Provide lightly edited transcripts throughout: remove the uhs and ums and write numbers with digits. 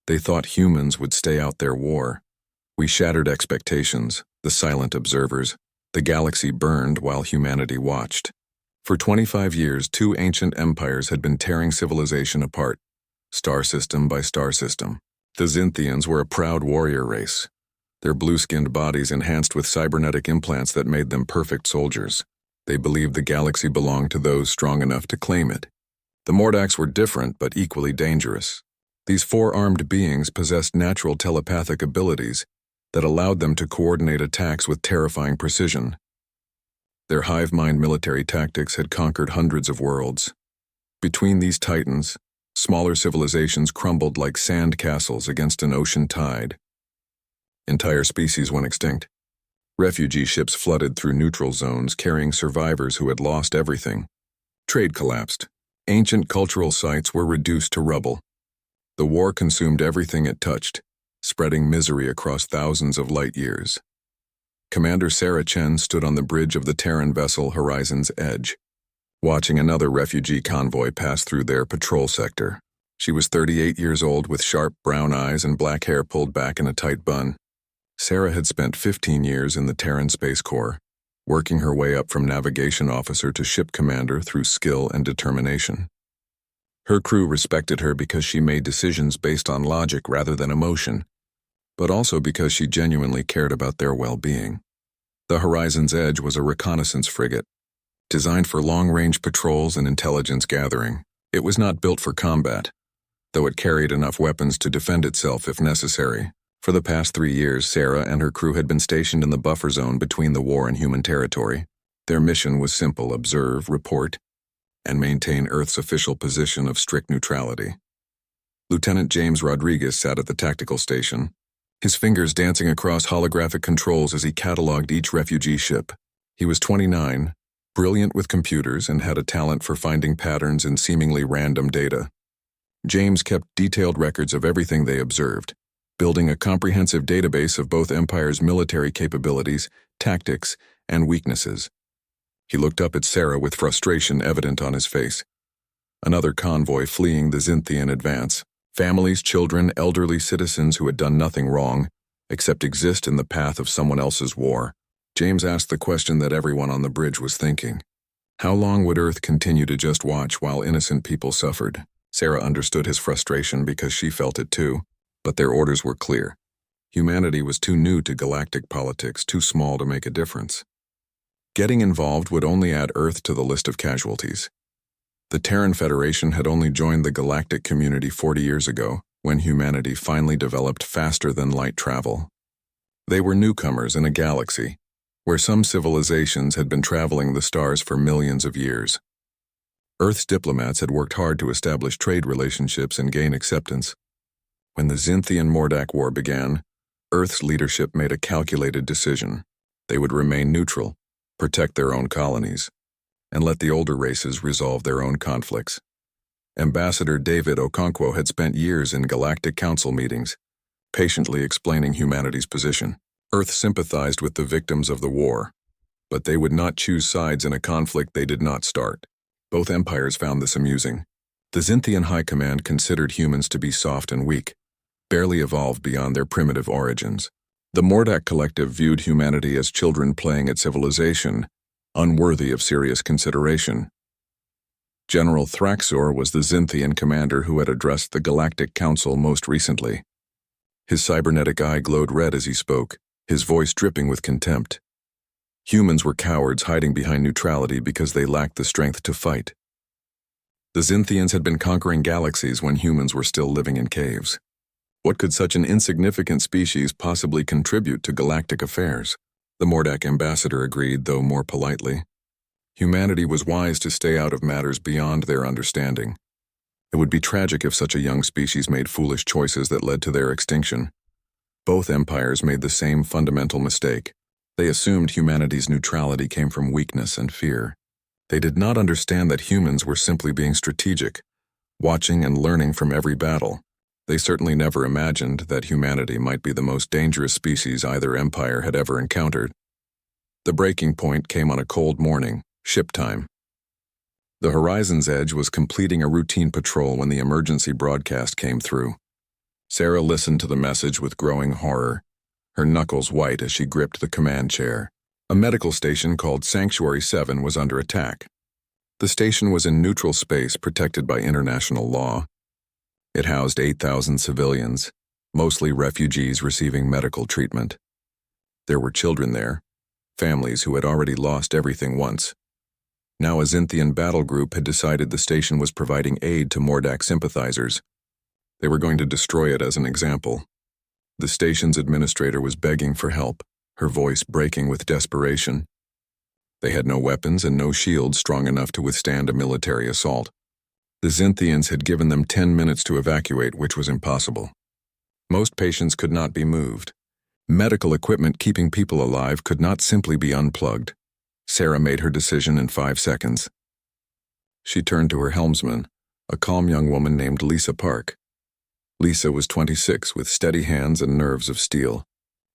They thought humans would stay out their war. We shattered expectations, the silent observers. The galaxy burned while humanity watched. For 25 years, two ancient empires had been tearing civilization apart, star system by star system. The Xinthians were a proud warrior race, their blue-skinned bodies enhanced with cybernetic implants that made them perfect soldiers. They believed the galaxy belonged to those strong enough to claim it. The Mordaks were different but equally dangerous. These four-armed beings possessed natural telepathic abilities that allowed them to coordinate attacks with terrifying precision. Their hive-mind military tactics had conquered hundreds of worlds. Between these titans, smaller civilizations crumbled like sand castles against an ocean tide. Entire species went extinct. Refugee ships flooded through neutral zones carrying survivors who had lost everything. Trade collapsed. Ancient cultural sites were reduced to rubble. The war consumed everything it touched, spreading misery across thousands of light years. Commander Sarah Chen stood on the bridge of the Terran vessel Horizon's Edge, watching another refugee convoy pass through their patrol sector. She was 38 years old with sharp brown eyes and black hair pulled back in a tight bun. Sarah had spent 15 years in the Terran Space Corps, working her way up from navigation officer to ship commander through skill and determination. Her crew respected her because she made decisions based on logic rather than emotion, but also because she genuinely cared about their well-being. The Horizon's Edge was a reconnaissance frigate, designed for long-range patrols and intelligence gathering. It was not built for combat, though it carried enough weapons to defend itself if necessary. For the past 3 years, Sarah and her crew had been stationed in the buffer zone between the war and human territory. Their mission was simple: observe, report, and maintain Earth's official position of strict neutrality. Lieutenant James Rodriguez sat at the tactical station, his fingers dancing across holographic controls as he cataloged each refugee ship. He was 29, brilliant with computers, and had a talent for finding patterns in seemingly random data. James kept detailed records of everything they observed, building a comprehensive database of both empires' military capabilities, tactics, and weaknesses. He looked up at Sarah with frustration evident on his face. Another convoy fleeing the Xinthian advance. Families, children, elderly citizens who had done nothing wrong, except exist in the path of someone else's war. James asked the question that everyone on the bridge was thinking. How long would Earth continue to just watch while innocent people suffered? Sarah understood his frustration because she felt it too, but their orders were clear. Humanity was too new to galactic politics, too small to make a difference. Getting involved would only add Earth to the list of casualties. The Terran Federation had only joined the galactic community 40 years ago, when humanity finally developed faster-than-light travel. They were newcomers in a galaxy where some civilizations had been traveling the stars for millions of years. Earth's diplomats had worked hard to establish trade relationships and gain acceptance. When the Xinthian-Mordak War began, Earth's leadership made a calculated decision. They would remain neutral, protect their own colonies, and let the older races resolve their own conflicts. Ambassador David Okonkwo had spent years in Galactic Council meetings, patiently explaining humanity's position. Earth sympathized with the victims of the war, but they would not choose sides in a conflict they did not start. Both empires found this amusing. The Xinthian High Command considered humans to be soft and weak, barely evolved beyond their primitive origins. The Mordak Collective viewed humanity as children playing at civilization, unworthy of serious consideration. General Thraxor was the Xinthian commander who had addressed the Galactic Council most recently. His cybernetic eye glowed red as he spoke, his voice dripping with contempt. Humans were cowards hiding behind neutrality because they lacked the strength to fight. The Xinthians had been conquering galaxies when humans were still living in caves. What could such an insignificant species possibly contribute to galactic affairs? The Mordak ambassador agreed, though more politely. Humanity was wise to stay out of matters beyond their understanding. It would be tragic if such a young species made foolish choices that led to their extinction. Both empires made the same fundamental mistake. They assumed humanity's neutrality came from weakness and fear. They did not understand that humans were simply being strategic, watching and learning from every battle. They certainly never imagined that humanity might be the most dangerous species either empire had ever encountered. The breaking point came on a cold morning, ship time. The Horizon's Edge was completing a routine patrol when the emergency broadcast came through. Sarah listened to the message with growing horror, her knuckles white as she gripped the command chair. A medical station called Sanctuary 7 was under attack. The station was in neutral space protected by international law. It housed 8,000 civilians, mostly refugees receiving medical treatment. There were children there, families who had already lost everything once. Now a Xinthian battle group had decided the station was providing aid to Mordak sympathizers. They were going to destroy it as an example. The station's administrator was begging for help, her voice breaking with desperation. They had no weapons and no shields strong enough to withstand a military assault. The Xinthians had given them 10 minutes to evacuate, which was impossible. Most patients could not be moved. Medical equipment keeping people alive could not simply be unplugged. Sarah made her decision in 5 seconds. She turned to her helmsman, a calm young woman named Lisa Park. Lisa was 26 with steady hands and nerves of steel.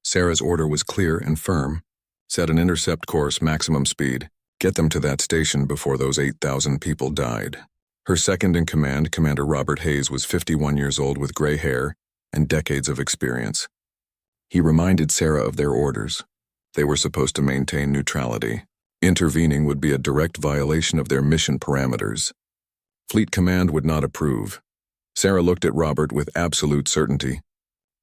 Sarah's order was clear and firm. Set an intercept course, maximum speed. Get them to that station before those 8,000 people died. Her second in command, Commander Robert Hayes, was 51 years old with gray hair and decades of experience. He reminded Sarah of their orders. They were supposed to maintain neutrality. Intervening would be a direct violation of their mission parameters. Fleet Command would not approve. Sarah looked at Robert with absolute certainty.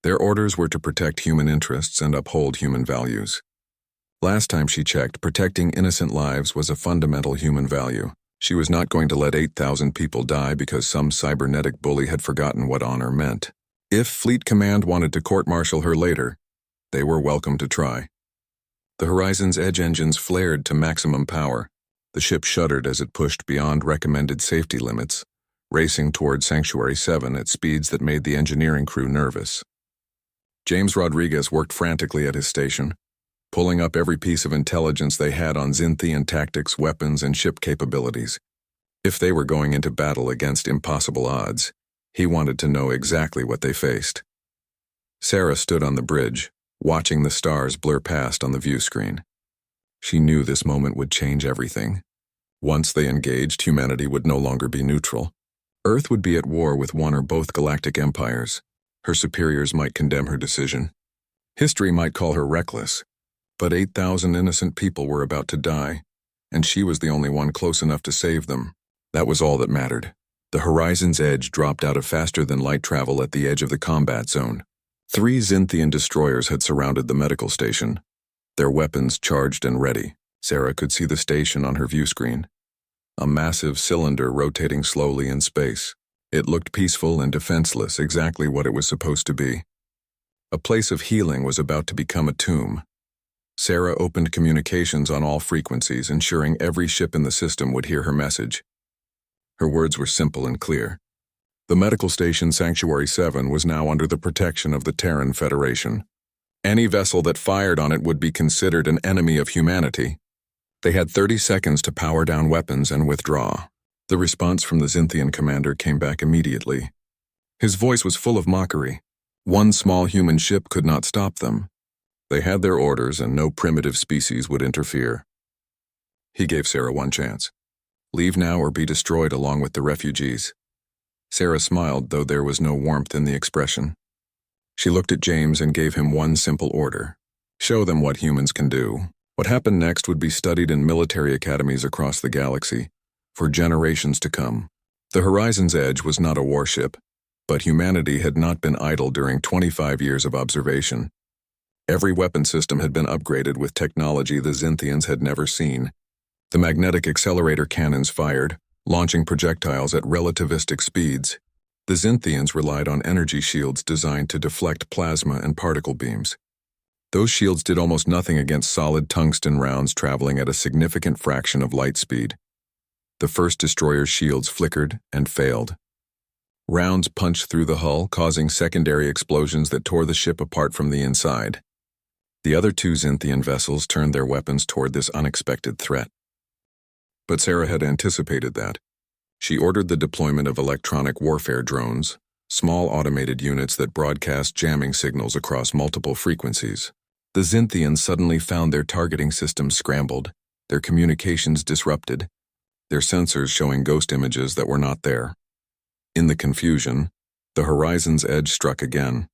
Their orders were to protect human interests and uphold human values. Last time she checked, protecting innocent lives was a fundamental human value. She was not going to let 8,000 people die because some cybernetic bully had forgotten what honor meant. If Fleet Command wanted to court-martial her later, they were welcome to try. The Horizon's Edge engines flared to maximum power. The ship shuddered as it pushed beyond recommended safety limits, racing toward Sanctuary 7 at speeds that made the engineering crew nervous. James Rodriguez worked frantically at his station, pulling up every piece of intelligence they had on Xinthian tactics, weapons, and ship capabilities. If they were going into battle against impossible odds, he wanted to know exactly what they faced. Sarah stood on the bridge, watching the stars blur past on the view screen. She knew this moment would change everything. Once they engaged, humanity would no longer be neutral. Earth would be at war with one or both galactic empires. Her superiors might condemn her decision. History might call her reckless, but 8,000 innocent people were about to die, and she was the only one close enough to save them. That was all that mattered. The Horizon's Edge dropped out of faster-than-light travel at the edge of the combat zone. 3 Xinthian destroyers had surrounded the medical station, their weapons charged and ready. Sarah could see the station on her view screen. A massive cylinder rotating slowly in space. It looked peaceful and defenseless, exactly what it was supposed to be. A place of healing was about to become a tomb. Sarah opened communications on all frequencies, ensuring every ship in the system would hear her message. Her words were simple and clear. The medical station Sanctuary 7 was now under the protection of the Terran Federation. Any vessel that fired on it would be considered an enemy of humanity. They had 30 seconds to power down weapons and withdraw. The response from the Xinthian commander came back immediately. His voice was full of mockery. One small human ship could not stop them. They had their orders, and no primitive species would interfere. He gave Sarah one chance. Leave now or be destroyed along with the refugees. Sarah smiled, though there was no warmth in the expression. She looked at James and gave him one simple order. Show them what humans can do. What happened next would be studied in military academies across the galaxy, for generations to come. The Horizon's Edge was not a warship, but humanity had not been idle during 25 years of observation. Every weapon system had been upgraded with technology the Xinthians had never seen. The magnetic accelerator cannons fired, launching projectiles at relativistic speeds. The Xinthians relied on energy shields designed to deflect plasma and particle beams. Those shields did almost nothing against solid tungsten rounds traveling at a significant fraction of light speed. The first destroyer's shields flickered and failed. Rounds punched through the hull, causing secondary explosions that tore the ship apart from the inside. The other 2 Xinthian vessels turned their weapons toward this unexpected threat. But Sarah had anticipated that. She ordered the deployment of electronic warfare drones, small automated units that broadcast jamming signals across multiple frequencies. The Xinthians suddenly found their targeting systems scrambled, their communications disrupted, their sensors showing ghost images that were not there. In the confusion, The horizon's edge struck again.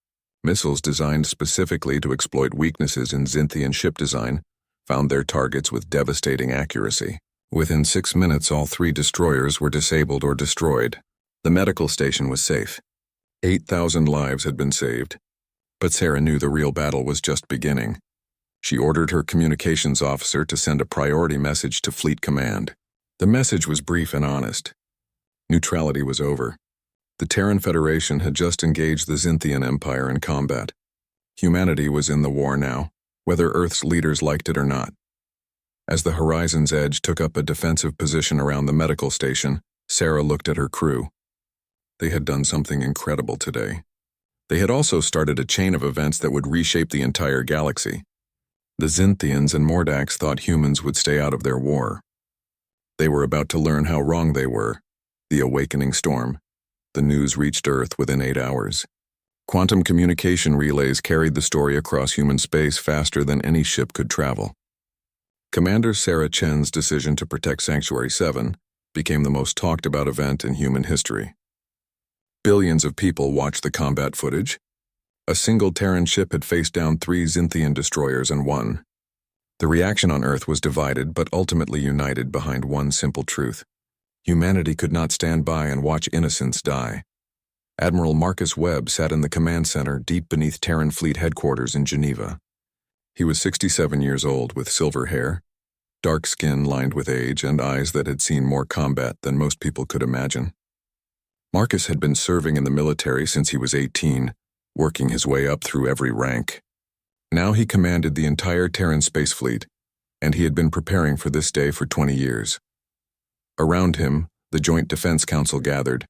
Missiles designed specifically to exploit weaknesses in Xinthian ship design found their targets with devastating accuracy. Within 6 minutes, all 3 destroyers were disabled or destroyed. The medical station was safe. 8,000 lives had been saved. But Sarah knew the real battle was just beginning. She ordered her communications officer to send a priority message to Fleet Command. The message was brief and honest. Neutrality was over. The Terran Federation had just engaged the Xinthian Empire in combat. Humanity was in the war now, whether Earth's leaders liked it or not. As the horizon's edge took up a defensive position around the medical station, Sarah looked at her crew. They had done something incredible today. They had also started a chain of events that would reshape the entire galaxy. The Xinthians and Mordax thought humans would stay out of their war. They were about to learn how wrong they were. The awakening storm. The news reached Earth within 8 hours. Quantum communication relays carried the story across human space faster than any ship could travel. Commander Sarah Chen's decision to protect Sanctuary 7 became the most talked about event in human history. Billions of people watched the combat footage. A single Terran ship had faced down 3 Xinthian destroyers and won. The reaction on Earth was divided but ultimately united behind one simple truth. Humanity could not stand by and watch innocents die. Admiral Marcus Webb sat in the command center deep beneath Terran Fleet headquarters in Geneva. He was 67 years old with silver hair, dark skin lined with age, and eyes that had seen more combat than most people could imagine. Marcus had been serving in the military since he was 18, working his way up through every rank. Now he commanded the entire Terran space fleet, and he had been preparing for this day for 20 years. Around him, the Joint Defense Council gathered.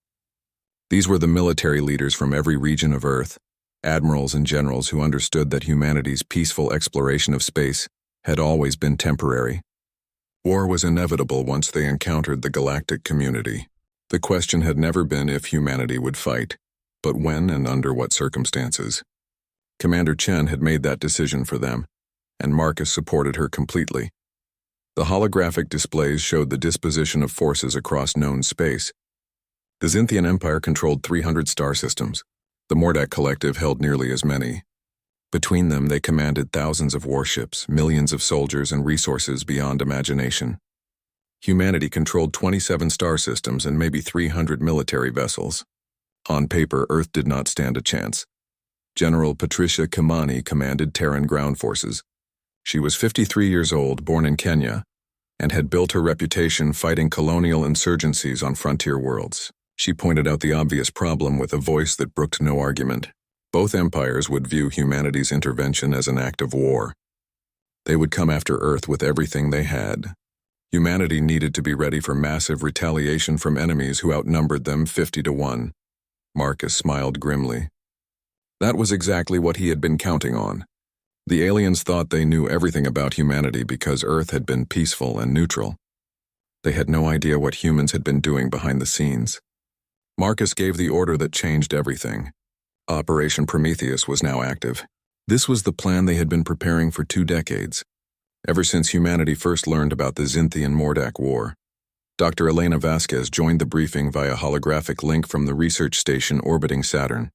These were the military leaders from every region of Earth, admirals and generals who understood that humanity's peaceful exploration of space had always been temporary. War was inevitable once they encountered the galactic community. The question had never been if humanity would fight, but when and under what circumstances. Commander Chen had made that decision for them, and Marcus supported her completely. The holographic displays showed the disposition of forces across known space. The Xinthian Empire controlled 300 star systems. The Mordax Collective held nearly as many. Between them, they commanded thousands of warships, millions of soldiers, and resources beyond imagination. Humanity controlled 27 star systems and maybe 300 military vessels. On paper, Earth did not stand a chance. General Patricia Kimani commanded Terran ground forces. She was 53 years old, born in Kenya, and had built her reputation fighting colonial insurgencies on frontier worlds. She pointed out the obvious problem with a voice that brooked no argument. Both empires would view humanity's intervention as an act of war. They would come after Earth with everything they had. Humanity needed to be ready for massive retaliation from enemies who outnumbered them 50 to 1. Marcus smiled grimly. That was exactly what he had been counting on. The aliens thought they knew everything about humanity because Earth had been peaceful and neutral. They had no idea what humans had been doing behind the scenes. Marcus gave the order that changed everything. Operation Prometheus was now active. This was the plan they had been preparing for 2 decades, ever since humanity first learned about the Xinthian Mordax War. Dr. Elena Vasquez joined the briefing via holographic link from the research station orbiting Saturn.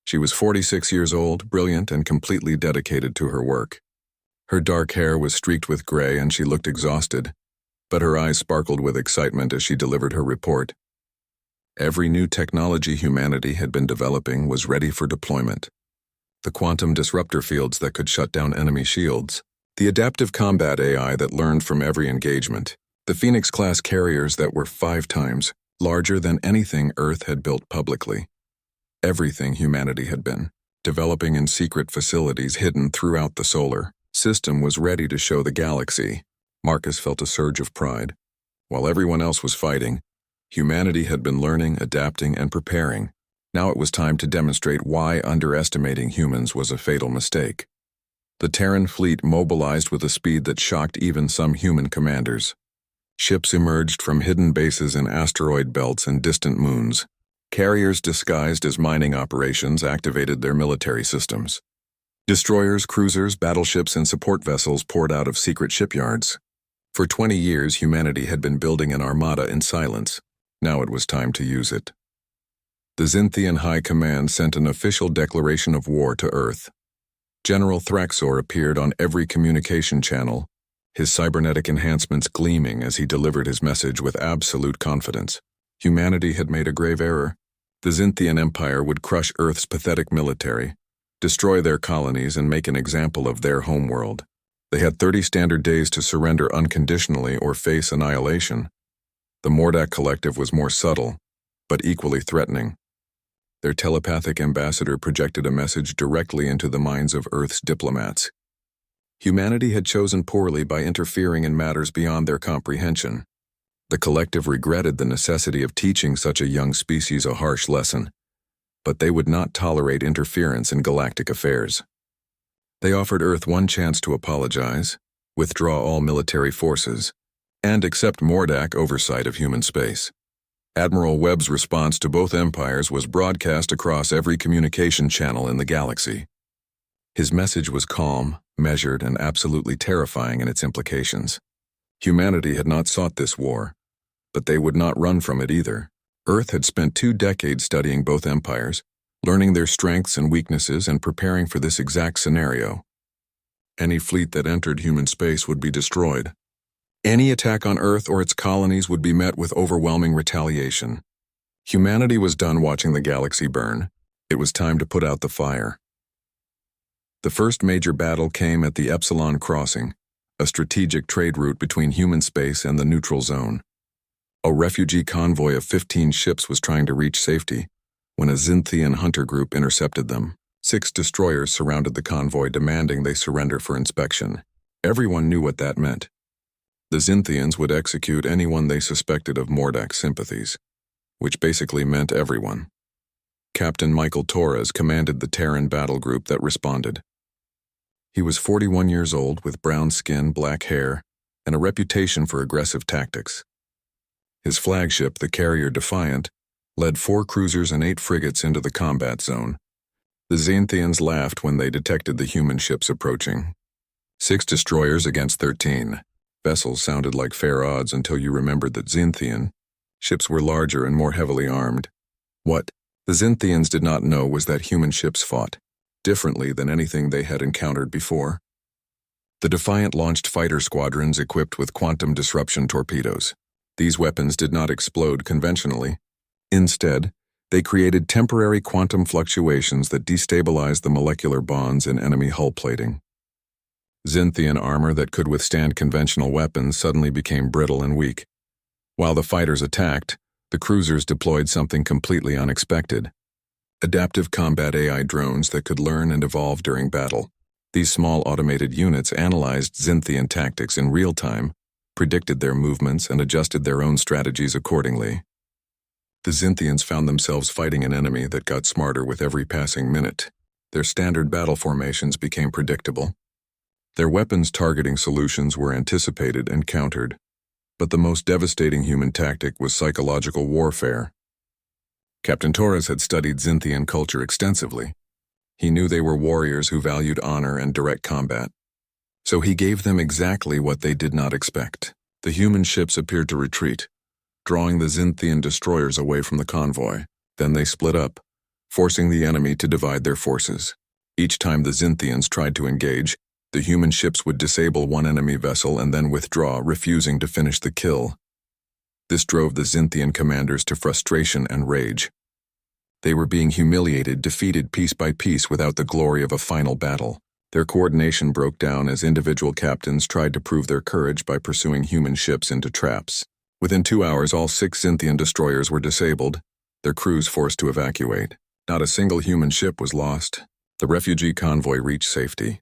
She was 46 years old, brilliant, and completely dedicated to her work. Her dark hair was streaked with gray and she looked exhausted, but her eyes sparkled with excitement as she delivered her report. Every new technology humanity had been developing was ready for deployment. The quantum disruptor fields that could shut down enemy shields, the adaptive combat AI that learned from every engagement, the Phoenix-class carriers that were 5 times larger than anything Earth had built publicly. Everything humanity had been developing in secret facilities hidden throughout the solar system was ready to show the galaxy. Marcus felt a surge of pride. While everyone else was fighting, humanity had been learning, adapting, and preparing. Now it was time to demonstrate why underestimating humans was a fatal mistake. The Terran fleet mobilized with a speed that shocked even some human commanders. Ships emerged from hidden bases in asteroid belts and distant moons. Carriers disguised as mining operations activated their military systems. Destroyers, cruisers, battleships, and support vessels poured out of secret shipyards. For 20 years, humanity had been building an armada in silence. Now it was time to use it. The Xinthian High Command sent an official declaration of war to Earth. General Thraxor appeared on every communication channel, his cybernetic enhancements gleaming as he delivered his message with absolute confidence. Humanity had made a grave error. The Xinthian Empire would crush Earth's pathetic military, destroy their colonies, and make an example of their homeworld. They had 30 standard days to surrender unconditionally or face annihilation. The Mordak Collective was more subtle, but equally threatening. Their telepathic ambassador projected a message directly into the minds of Earth's diplomats. Humanity had chosen poorly by interfering in matters beyond their comprehension. The collective regretted the necessity of teaching such a young species a harsh lesson, but they would not tolerate interference in galactic affairs. They offered Earth one chance to apologize, withdraw all military forces, and accept Mordak oversight of human space. Admiral Webb's response to both empires was broadcast across every communication channel in the galaxy. His message was calm, measured, and absolutely terrifying in its implications. Humanity had not sought this war, but they would not run from it either. Earth had spent 2 decades studying both empires, learning their strengths and weaknesses and preparing for this exact scenario. Any fleet that entered human space would be destroyed. Any attack on Earth or its colonies would be met with overwhelming retaliation. Humanity was done watching the galaxy burn. It was time to put out the fire. The first major battle came at the Epsilon Crossing, a strategic trade route between human space and the neutral zone. A refugee convoy of 15 ships was trying to reach safety when a Xinthian hunter group intercepted them. 6 destroyers surrounded the convoy, demanding they surrender for inspection. Everyone knew what that meant. The Xinthians would execute anyone they suspected of Mordak's sympathies, which basically meant everyone. Captain Michael Torres commanded the Terran battle group that responded. He was 41 years old with brown skin, black hair, and a reputation for aggressive tactics. His flagship, the carrier Defiant, led 4 cruisers and 8 frigates into the combat zone. The Xinthians laughed when they detected the human ships approaching. 6 destroyers against 13. Vessels sounded like fair odds until you remembered that Xinthian ships were larger and more heavily armed. What the Xinthians did not know was that human ships fought differently than anything they had encountered before. The Defiant launched fighter squadrons equipped with quantum disruption torpedoes. These weapons did not explode conventionally. Instead, they created temporary quantum fluctuations that destabilized the molecular bonds in enemy hull plating. Xinthian armor that could withstand conventional weapons suddenly became brittle and weak. While the fighters attacked, the cruisers deployed something completely unexpected: adaptive combat AI drones that could learn and evolve during battle. These small automated units analyzed Xinthian tactics in real time, predicted their movements, and adjusted their own strategies accordingly. The Xinthians found themselves fighting an enemy that got smarter with every passing minute. Their standard battle formations became predictable. Their weapons targeting solutions were anticipated and countered, but the most devastating human tactic was psychological warfare. Captain Torres had studied Xinthian culture extensively. He knew they were warriors who valued honor and direct combat. So he gave them exactly what they did not expect. The human ships appeared to retreat, drawing the Xinthian destroyers away from the convoy. Then they split up, forcing the enemy to divide their forces. Each time the Xinthians tried to engage, the human ships would disable one enemy vessel and then withdraw, refusing to finish the kill. This drove the Xinthian commanders to frustration and rage. They were being humiliated, defeated piece by piece without the glory of a final battle. Their coordination broke down as individual captains tried to prove their courage by pursuing human ships into traps. Within 2 hours, all 6 Xinthian destroyers were disabled, their crews forced to evacuate. Not a single human ship was lost. The refugee convoy reached safety.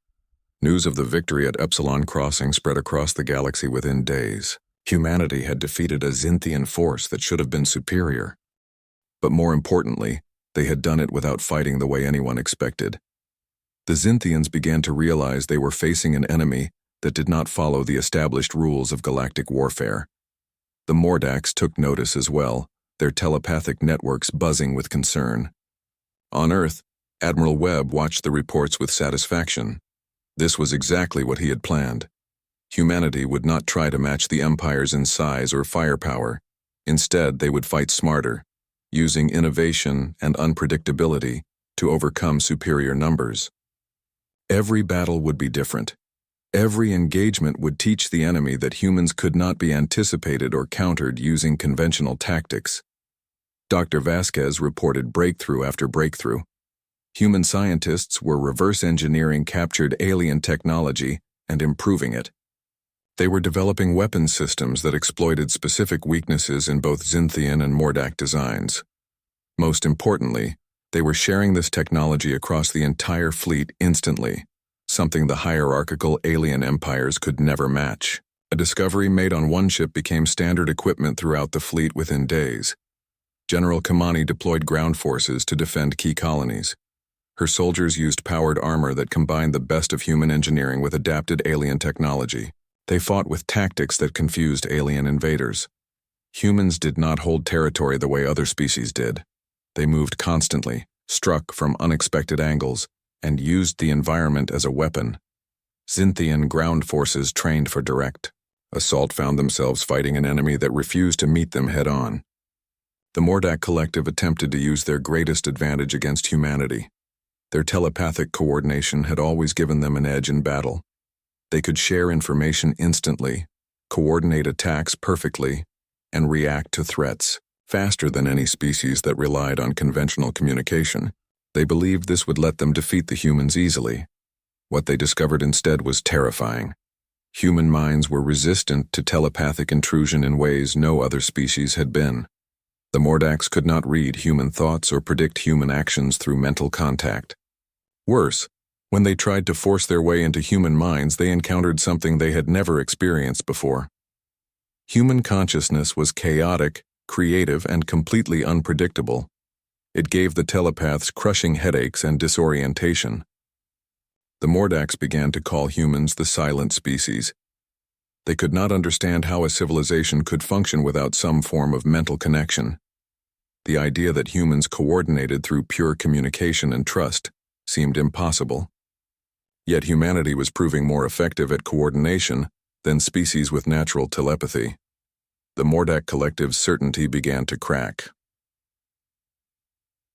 News of the victory at Epsilon Crossing spread across the galaxy within days. Humanity had defeated a Xinthian force that should have been superior. But more importantly, they had done it without fighting the way anyone expected. The Xinthians began to realize they were facing an enemy that did not follow the established rules of galactic warfare. The Mordaks took notice as well, their telepathic networks buzzing with concern. On Earth, Admiral Webb watched the reports with satisfaction. This was exactly what he had planned. Humanity would not try to match the empires in size or firepower. Instead, they would fight smarter, using innovation and unpredictability to overcome superior numbers. Every battle would be different. Every engagement would teach the enemy that humans could not be anticipated or countered using conventional tactics. Dr. Vasquez reported breakthrough after breakthrough. Human scientists were reverse engineering captured alien technology and improving it. They were developing weapons systems that exploited specific weaknesses in both Xinthian and Mordak designs. Most importantly, they were sharing this technology across the entire fleet instantly, something the hierarchical alien empires could never match. A discovery made on one ship became standard equipment throughout the fleet within days. General Kamani deployed ground forces to defend key colonies. Her soldiers used powered armor that combined the best of human engineering with adapted alien technology. They fought with tactics that confused alien invaders. Humans did not hold territory the way other species did. They moved constantly, struck from unexpected angles, and used the environment as a weapon. Xinthian ground forces trained for direct assault found themselves fighting an enemy that refused to meet them head-on. The Mordak Collective attempted to use their greatest advantage against humanity. Their telepathic coordination had always given them an edge in battle. They could share information instantly, coordinate attacks perfectly, and react to threats faster than any species that relied on conventional communication. They believed this would let them defeat the humans easily. What they discovered instead was terrifying. Human minds were resistant to telepathic intrusion in ways no other species had been. The Mordaks could not read human thoughts or predict human actions through mental contact. Worse, when they tried to force their way into human minds, they encountered something they had never experienced before. Human consciousness was chaotic, creative, and completely unpredictable. It gave the telepaths crushing headaches and disorientation. The Mordaks began to call humans the silent species. They could not understand how a civilization could function without some form of mental connection. The idea that humans coordinated through pure communication and trust seemed impossible. Yet humanity was proving more effective at coordination than species with natural telepathy. The Mordak Collective's certainty began to crack.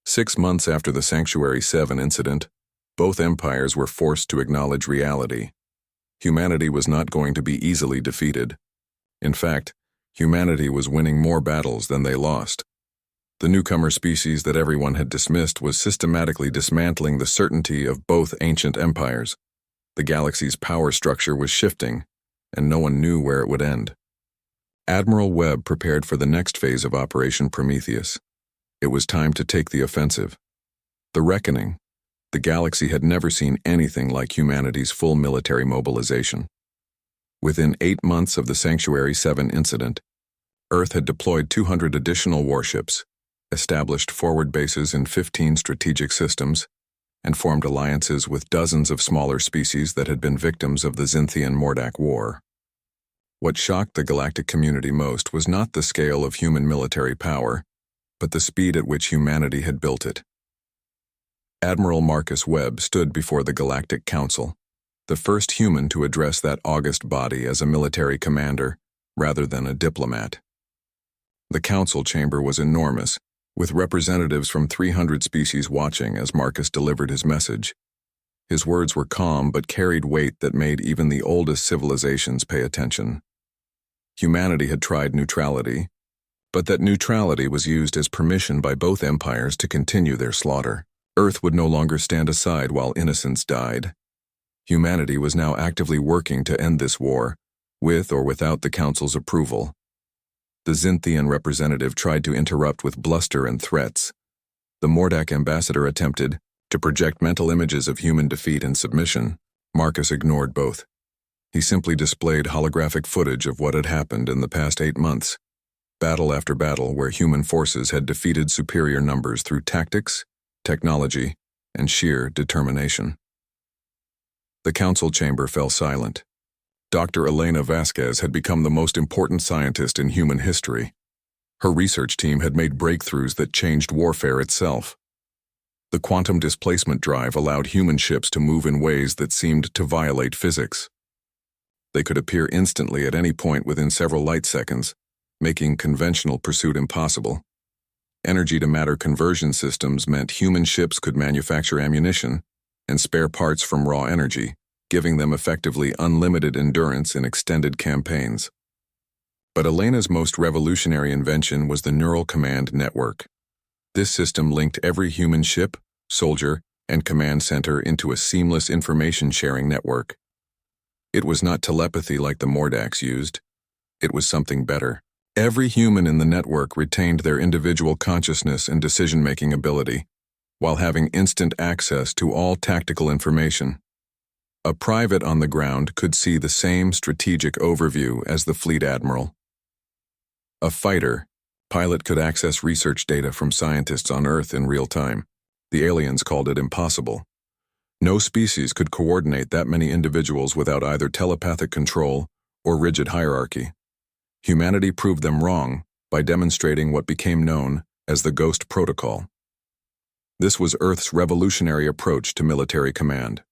6 months after the Sanctuary 7 incident, both empires were forced to acknowledge reality. Humanity was not going to be easily defeated. In fact, humanity was winning more battles than they lost. The newcomer species that everyone had dismissed was systematically dismantling the certainty of both ancient empires. The galaxy's power structure was shifting, and no one knew where it would end. Admiral Webb prepared for the next phase of Operation Prometheus. It was time to take the offensive. The reckoning. The galaxy had never seen anything like humanity's full military mobilization. Within 8 months of the Sanctuary 7 incident, Earth had deployed 200 additional warships, established forward bases in 15 strategic systems, and formed alliances with dozens of smaller species that had been victims of the Xinthian-Mordak War. What shocked the galactic community most was not the scale of human military power, but the speed at which humanity had built it. Admiral Marcus Webb stood before the Galactic Council, the first human to address that august body as a military commander rather than a diplomat. The council chamber was enormous, with representatives from 300 species watching as Marcus delivered his message. His words were calm but carried weight that made even the oldest civilizations pay attention. Humanity had tried neutrality, but that neutrality was used as permission by both empires to continue their slaughter. Earth would no longer stand aside while innocents died. Humanity was now actively working to end this war, with or without the Council's approval. The Xinthian representative tried to interrupt with bluster and threats. The Mordak ambassador attempted to project mental images of human defeat and submission. Marcus ignored both. He simply displayed holographic footage of what had happened in the past 8 months. Battle after battle where human forces had defeated superior numbers through tactics, technology, and sheer determination. The council chamber fell silent. Dr. Elena Vasquez had become the most important scientist in human history. Her research team had made breakthroughs that changed warfare itself. The quantum displacement drive allowed human ships to move in ways that seemed to violate physics. They could appear instantly at any point within several light seconds, making conventional pursuit impossible. Energy-to-matter conversion systems meant human ships could manufacture ammunition and spare parts from raw energy, giving them effectively unlimited endurance in extended campaigns. But Elena's most revolutionary invention was the Neural Command Network. This system linked every human ship, soldier, and command center into a seamless information-sharing network. It was not telepathy like the Mordax used. It was something better. Every human in the network retained their individual consciousness and decision-making ability, while having instant access to all tactical information. A private on the ground could see the same strategic overview as the fleet admiral. A fighter pilot could access research data from scientists on Earth in real time. The aliens called it impossible. No species could coordinate that many individuals without either telepathic control or rigid hierarchy. Humanity proved them wrong by demonstrating what became known as the Ghost Protocol. This was Earth's revolutionary approach to military command.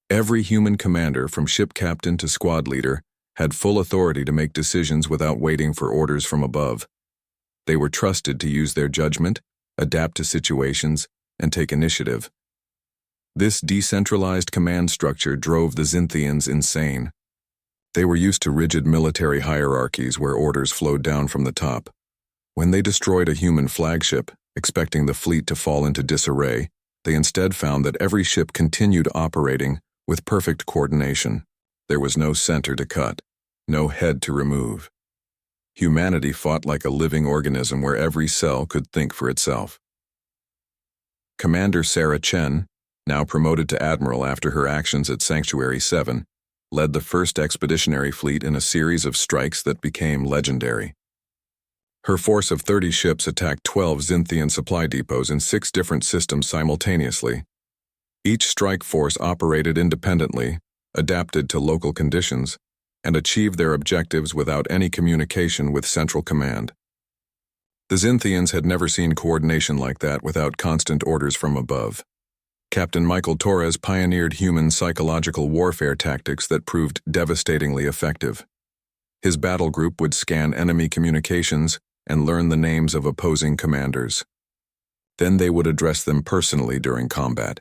Every human commander, from ship captain to squad leader, had full authority to make decisions without waiting for orders from above. They were trusted to use their judgment, adapt to situations, and take initiative. This decentralized command structure drove the Xinthians insane. They were used to rigid military hierarchies where orders flowed down from the top. When they destroyed a human flagship, expecting the fleet to fall into disarray, they instead found that every ship continued operating with perfect coordination. There was no center to cut, no head to remove. Humanity fought like a living organism where every cell could think for itself. Commander Sarah Chen, now promoted to admiral after her actions at Sanctuary 7, led the first expeditionary fleet in a series of strikes that became legendary. Her force of 30 ships attacked 12 Xinthian supply depots in 6 different systems simultaneously. Each strike force operated independently, adapted to local conditions, and achieved their objectives without any communication with Central Command. The Xinthians had never seen coordination like that without constant orders from above. Captain Michael Torres pioneered human psychological warfare tactics that proved devastatingly effective. His battle group would scan enemy communications and learn the names of opposing commanders. Then they would address them personally during combat,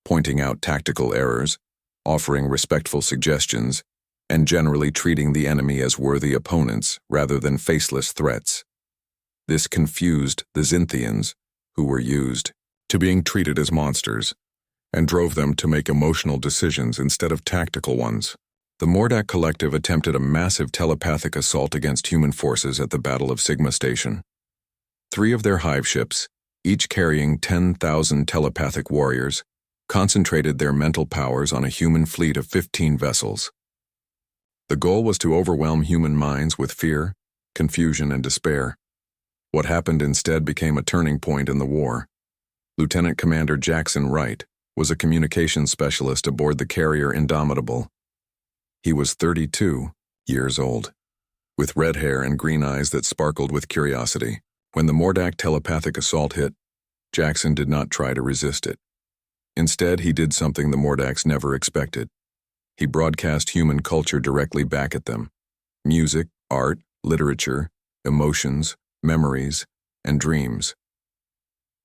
pointing out tactical errors, offering respectful suggestions, and generally treating the enemy as worthy opponents rather than faceless threats. This confused the Xinthians, who were used to being treated as monsters, and drove them to make emotional decisions instead of tactical ones. The Mordak Collective attempted a massive telepathic assault against human forces at the Battle of Sigma Station. 3 of their hive ships, each carrying 10,000 telepathic warriors, concentrated their mental powers on a human fleet of 15 vessels. The goal was to overwhelm human minds with fear, confusion, and despair. What happened instead became a turning point in the war. Lieutenant Commander Jackson Wright was a communications specialist aboard the carrier Indomitable. He was 32 years old, with red hair and green eyes that sparkled with curiosity. When the Mordak telepathic assault hit, Jackson did not try to resist it. Instead, he did something the Mordaks never expected. He broadcast human culture directly back at them. Music, art, literature, emotions, memories, and dreams.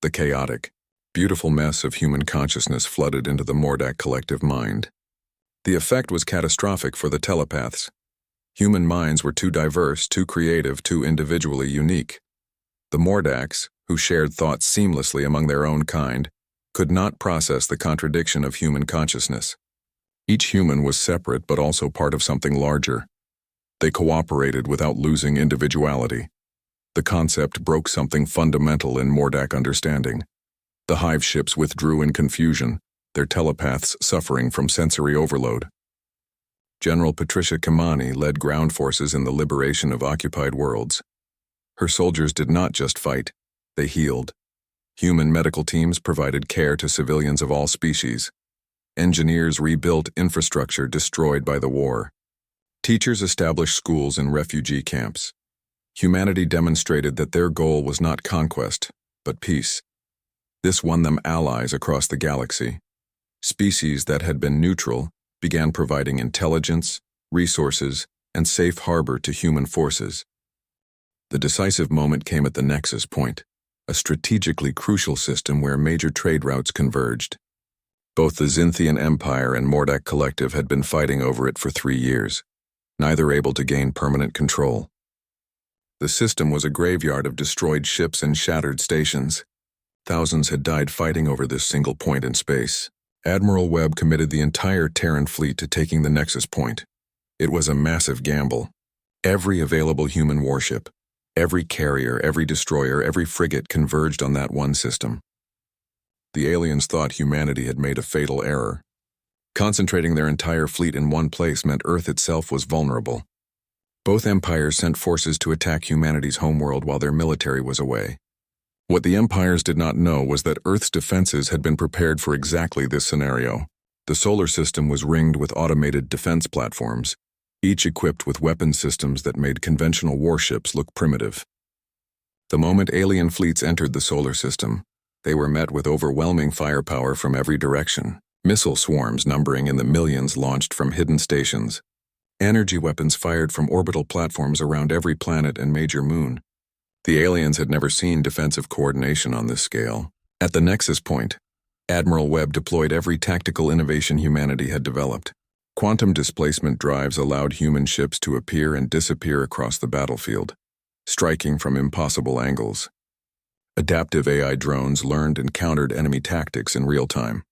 The chaotic, beautiful mess of human consciousness flooded into the Mordak collective mind. The effect was catastrophic for the telepaths. Human minds were too diverse, too creative, too individually unique. The Mordaks, who shared thoughts seamlessly among their own kind, could not process the contradiction of human consciousness. Each human was separate but also part of something larger. They cooperated without losing individuality. The concept broke something fundamental in Mordak understanding. The hive ships withdrew in confusion, their telepaths suffering from sensory overload. General Patricia Kamani led ground forces in the liberation of occupied worlds. Her soldiers did not just fight, they healed. Human medical teams provided care to civilians of all species. Engineers rebuilt infrastructure destroyed by the war. Teachers established schools and refugee camps. Humanity demonstrated that their goal was not conquest, but peace. This won them allies across the galaxy. Species that had been neutral began providing intelligence, resources, and safe harbor to human forces. The decisive moment came at the nexus point. a strategically crucial system where major trade routes converged. Both the Xinthian Empire and Mordak Collective had been fighting over it for 3 years, neither able to gain permanent control. The system was a graveyard of destroyed ships and shattered stations. Thousands had died fighting over this single point in space. Admiral Webb committed the entire Terran fleet to taking the Nexus Point. It was a massive gamble. Every available human warship, every carrier, every destroyer, every frigate converged on that one system. The aliens thought humanity had made a fatal error. Concentrating their entire fleet in one place meant Earth itself was vulnerable. Both empires sent forces to attack humanity's homeworld while their military was away. What the empires did not know was that Earth's defenses had been prepared for exactly this scenario. The solar system was ringed with automated defense platforms, each equipped with weapon systems that made conventional warships look primitive. The moment alien fleets entered the solar system, they were met with overwhelming firepower from every direction. Missile swarms numbering in the millions launched from hidden stations. Energy weapons fired from orbital platforms around every planet and major moon. The aliens had never seen defensive coordination on this scale. At the Nexus Point, Admiral Webb deployed every tactical innovation humanity had developed. Quantum displacement drives allowed human ships to appear and disappear across the battlefield, striking from impossible angles. Adaptive AI drones learned and countered enemy tactics in real time.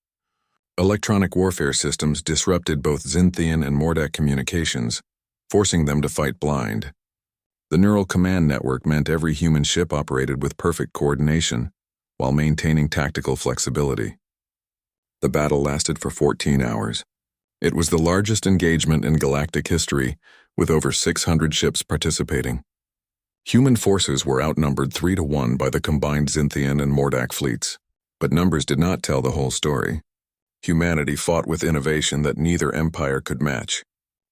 Electronic warfare systems disrupted both Xinthian and Mordak communications, forcing them to fight blind. The neural command network meant every human ship operated with perfect coordination, while maintaining tactical flexibility. The battle lasted for 14 hours. It was the largest engagement in galactic history, with over 600 ships participating. Human forces were outnumbered 3-1 by the combined Xinthian and Mordak fleets, but numbers did not tell the whole story. Humanity fought with innovation that neither empire could match.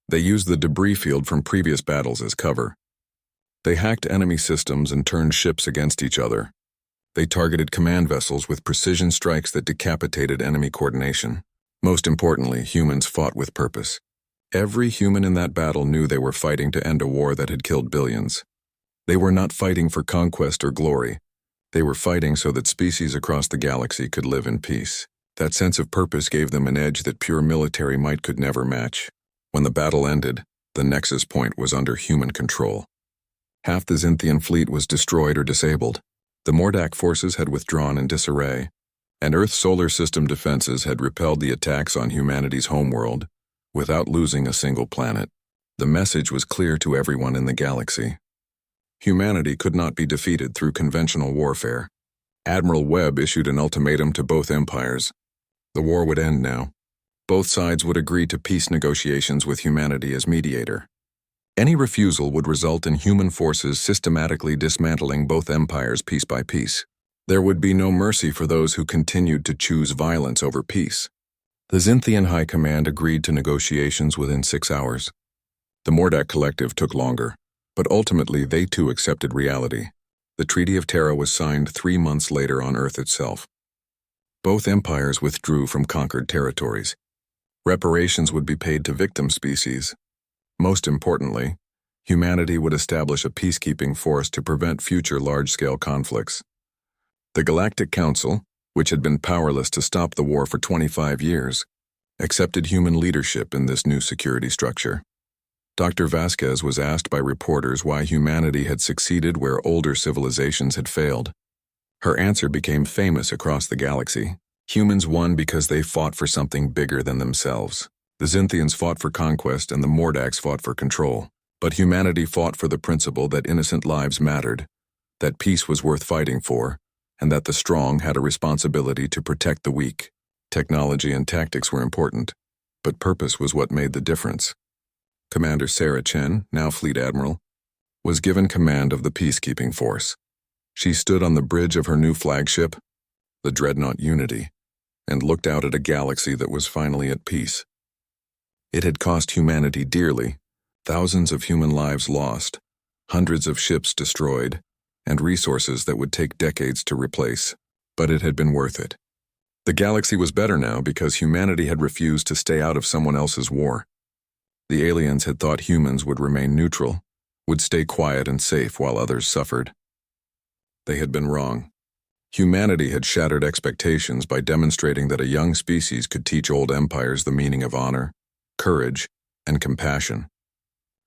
They used the debris field from previous battles as cover. They hacked enemy systems and turned ships against each other. They targeted command vessels with precision strikes that decapitated enemy coordination. Most importantly, humans fought with purpose. Every human in that battle knew they were fighting to end a war that had killed billions. They were not fighting for conquest or glory. They were fighting so that species across the galaxy could live in peace. That sense of purpose gave them an edge that pure military might could never match. When the battle ended, the Nexus Point was under human control. Half the Xinthian fleet was destroyed or disabled. The Mordak forces had withdrawn in disarray, and Earth's solar system defenses had repelled the attacks on humanity's homeworld without losing a single planet. The message was clear to everyone in the galaxy. Humanity could not be defeated through conventional warfare. Admiral Webb issued an ultimatum to both empires. The war would end now. Both sides would agree to peace negotiations with humanity as mediator. Any refusal would result in human forces systematically dismantling both empires piece by piece. There would be no mercy for those who continued to choose violence over peace. The Xinthian High Command agreed to negotiations within 6 hours. The Mordak Collective took longer, but ultimately they too accepted reality. The Treaty of Terra was signed 3 months later on Earth itself. Both empires withdrew from conquered territories. Reparations would be paid to victim species. Most importantly, humanity would establish a peacekeeping force to prevent future large-scale conflicts. The Galactic Council, which had been powerless to stop the war for 25 years, accepted human leadership in this new security structure. Dr. Vasquez was asked by reporters why humanity had succeeded where older civilizations had failed. Her answer became famous across the galaxy. Humans won because they fought for something bigger than themselves. The Xinthians fought for conquest and the Mordaks fought for control. But humanity fought for the principle that innocent lives mattered, that peace was worth fighting for, and that the strong had a responsibility to protect the weak. Technology and tactics were important, but purpose was what made the difference. Commander Sarah Chen, now Fleet Admiral, was given command of the peacekeeping force. She stood on the bridge of her new flagship, the Dreadnought Unity, and looked out at a galaxy that was finally at peace. It had cost humanity dearly, thousands of human lives lost, hundreds of ships destroyed, and resources that would take decades to replace, but it had been worth it. The galaxy was better now because humanity had refused to stay out of someone else's war. The aliens had thought humans would remain neutral, would stay quiet and safe while others suffered. They had been wrong. Humanity had shattered expectations by demonstrating that a young species could teach old empires the meaning of honor, courage, and compassion.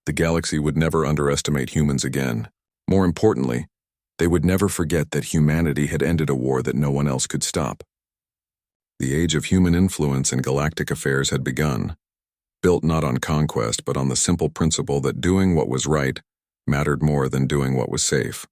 The galaxy would never underestimate humans again. More importantly, they would never forget that humanity had ended a war that no one else could stop. The age of human influence in galactic affairs had begun, built not on conquest but on the simple principle that doing what was right mattered more than doing what was safe.